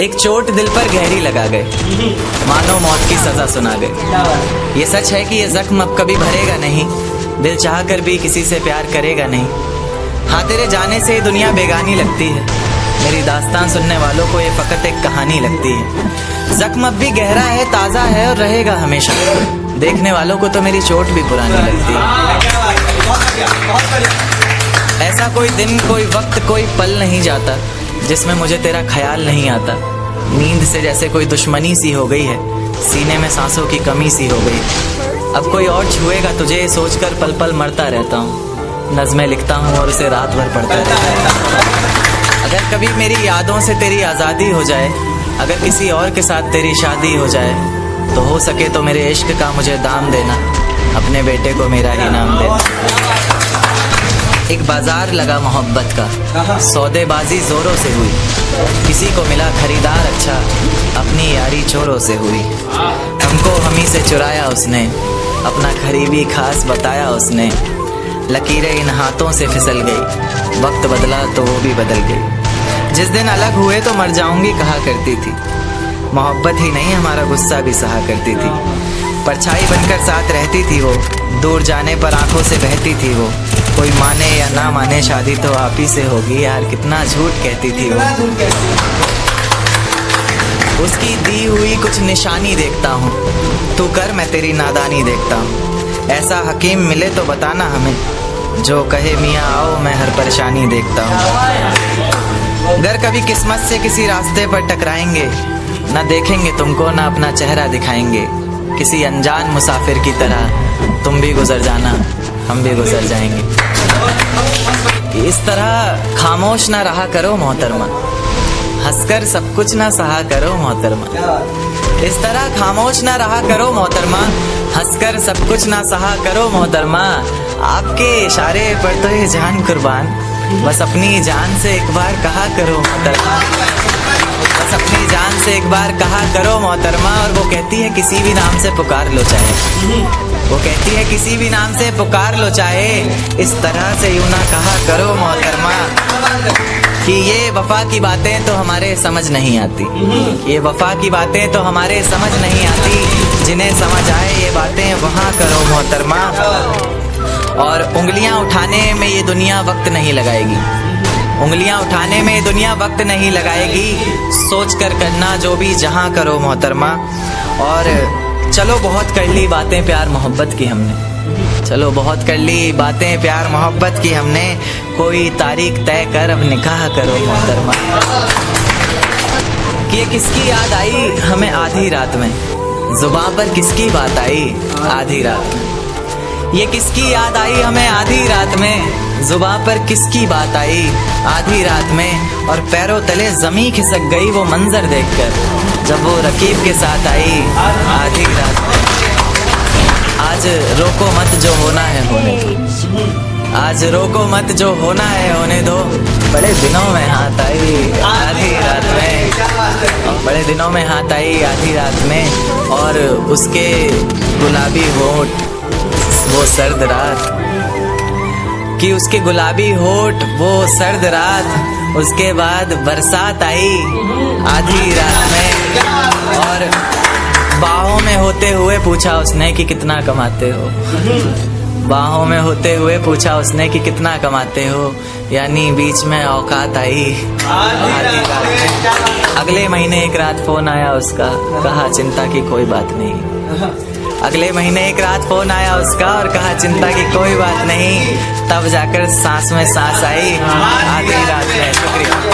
एक चोट दिल पर गहरी लगा गए, मानो मौत की सजा सुना गए। ये सच है कि ये जख्म अब कभी भरेगा नहीं, दिल चाह कर भी किसी से प्यार करेगा नहीं। हाँ, तेरे जाने से दुनिया बेगानी लगती है, मेरी दास्तान सुनने वालों को ये फकत एक कहानी लगती है। जख्म अब भी गहरा है, ताज़ा है और रहेगा हमेशा, देखने वालों को तो मेरी चोट भी पुरानी लगती है। ऐसा कोई दिन, कोई वक्त, कोई पल नहीं जाता जिसमें मुझे तेरा ख्याल नहीं आता। नींद से जैसे कोई दुश्मनी सी हो गई है, सीने में सांसों की कमी सी हो गई। अब कोई और छुएगा तुझे सोचकर पल पल मरता रहता हूँ। नज़्में लिखता हूँ और उसे रात भर पढ़ता रहता हूँ। अगर कभी मेरी यादों से तेरी आज़ादी हो जाए, अगर किसी और के साथ तेरी शादी हो जाए, तो हो सके तो मेरे इश्क का मुझे दाम देना, अपने बेटे को मेरा ही नाम देना। एक बाजार लगा मोहब्बत का, सौदेबाजी जोरों से हुई, किसी को मिला खरीदार अच्छा, अपनी यारी चोरों से हुई। हमको हमी से चुराया उसने, अपना करीबी खास बताया उसने। लकीरें इन हाथों से फिसल गई, वक्त बदला तो वो भी बदल गई। जिस दिन अलग हुए तो मर जाऊंगी कहा करती थी, मोहब्बत ही नहीं हमारा गुस्सा भी सहा करती थी। परछाई बनकर साथ रहती थी वो, दूर जाने पर आंखों से बहती थी वो। कोई माने या ना माने शादी तो आप ही से होगी, यार कितना झूठ कहती थी वो। उसकी दी हुई कुछ निशानी देखता हूँ, तू कर मैं तेरी नादानी देखता हूँ। ऐसा हकीम मिले तो बताना हमें, जो कहे मियाँ आओ मैं हर परेशानी देखता हूँ। अगर कभी किस्मत से किसी रास्ते पर टकराएंगे, ना देखेंगे तुमको ना अपना चेहरा दिखाएंगे। किसी अनजान मुसाफिर की तरह तुम भी गुजर जाना, हम भी गुजर जाएंगे। इस तरह खामोश ना रहा करो मोहतरमा, हंसकर सब कुछ ना सहा करो मोहतरमा। इस तरह खामोश ना रहा करो मोहतरमा, हंसकर सब कुछ ना सहा करो मोहतरमा। आपके इशारे पर तो ये जान कुर्बान, बस अपनी जान से एक बार कहा करो मोहतरमा, बस अपनी जान से एक बार कहा करो मोहतरमा। और वो कहती है किसी भी नाम से पुकार लो चाहे, वो कहती है किसी भी नाम से पुकार लो चाहे, इस तरह से यूं ना कहा करो मोहतरमा। कि ये वफा की बातें तो हमारे समझ नहीं आती, ये वफा की बातें तो हमारे समझ नहीं आती। जिन्हें समझ आए ये बातें वहाँ करो मोहतरमा। और उंगलियां उठाने में ये दुनिया वक्त नहीं लगाएगी, उंगलियां उठाने में ये दुनिया वक्त नहीं लगाएगी। सोच कर करना जो भी जहाँ करो मोहतरमा। और चलो बहुत कर ली बातें प्यार मोहब्बत की हमने, चलो बहुत कर ली बातें प्यार मोहब्बत की हमने। कोई तारीख तय कर अब निकाह करो मोहतरमा। कि ये किसकी याद आई हमें आधी रात में, जुबान पर किसकी बात आई आधी रात में। ये किसकी याद आई हमें आधी रात में, जुबान पर किसकी बात आई आधी रात में। और पैरों तले जमी खिसक गई वो मंजर देखकर, जब वो रकीब के साथ आई आधी रात में। आज रोको मत जो होना है होने दो, आज रोको मत जो होना है होने दो। बड़े दिनों में हाथ आई आधी रात में, बड़े दिनों में हाथ आई आधी रात में। और उसके गुलाबी होठ वो सर्द रात, कि उसके गुलाबी होठ वो सर्द रात। उसके बाद बरसात आई आधी रात में। और बाहों में होते हुए पूछा उसने कि कितना कमाते हो, बाहों में होते हुए पूछा उसने कि कितना कमाते हो। यानी बीच में औकात आई आधी रात में। अगले महीने एक रात फोन आया उसका, कहा चिंता की कोई बात नहीं। अगले महीने एक रात फोन आया उसका और कहा चिंता की कोई बात नहीं। तब जाकर सांस में सांस आई आधी रात में। शुक्रिया।